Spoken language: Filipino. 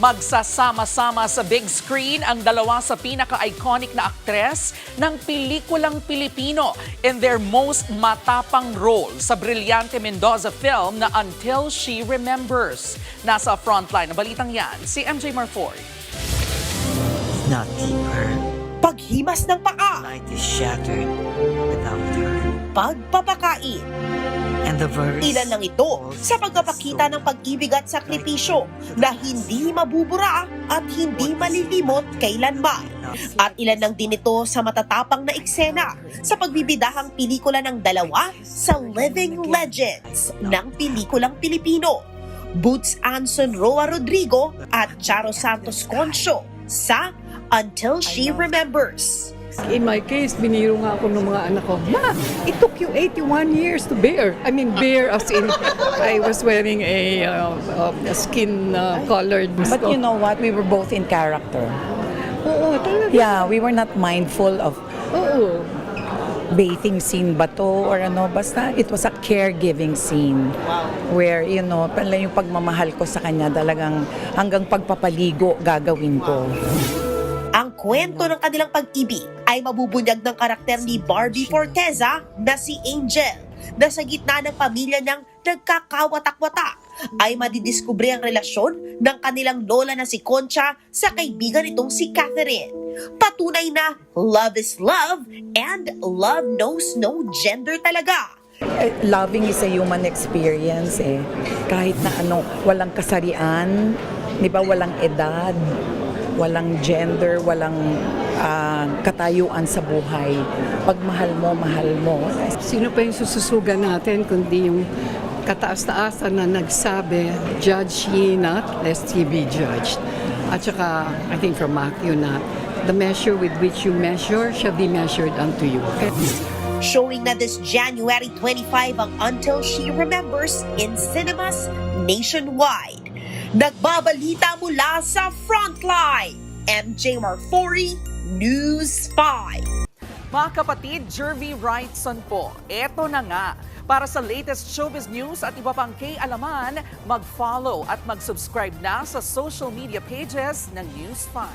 Magsasama-sama sa big screen ang dalawa sa pinaka-iconic na aktres ng pelikulang Pilipino in their most matapang role sa Brillante Mendoza film na Until She Remembers. Nasa frontline ng balitang yan, si MJ Marfort. Not deeper. Paghimas ng paa, Light is shattered without her. pagpapakain. And the verse. Ilan lang ito sa pagpapakita ng pag-ibig at sakripisyo na hindi mabubura at hindi malilimot kailanman. At ilan lang din ito sa matatapang na eksena sa pagbibidahang pelikula ng dalawa sa living legends ng pelikulang Pilipino. Boots Anson Roa Rodrigo at Charo Santos Concho sa Until She Remembers. In my case, biniro nga ako ng mga anak ko, Ma, it took you 81 years to bear. I mean, bear as in, I was wearing a skin-colored. But you know what? We were both in character. Oo, talaga. Yeah, we were not mindful of Oo. bathing scene ba to or ano. Basta it was a caregiving scene where, you know, pala yung pagmamahal ko sa kanya talagang hanggang pagpapaligo gagawin ko. Ang kwento ng kanilang pag-ibig ay mabubunyag ng karakter ni Barbie Forteza na si Angel, na sa gitna ng pamilya niyang nagkakawatak-watak ay madidiskubre ang relasyon ng kanilang lola na si Concha sa kaibigan nitong si Catherine. Patunay na love is love and love knows no gender talaga. Loving is a human experience eh. Kahit na ano, walang kasarian, di ba, walang edad, walang gender, walang katayuan sa buhay. Pag mahal mo, mahal mo. Sino pa yung sususugan natin kundi yung kataas-taasan na nagsabi, judge ye not, lest ye be judged. At saka, I think from Matthew na, the measure with which you measure shall be measured unto you. Okay? Showing na this January 25 ang Until She Remembers in cinemas nationwide. Nagbabalita mula sa Frontline, MJ Marfori, News 5. Mga kapatid, Jervy Wrightson po. Eto na nga. Para sa latest showbiz news at iba pang kay-alaman, mag-follow at mag-subscribe na sa social media pages ng News 5.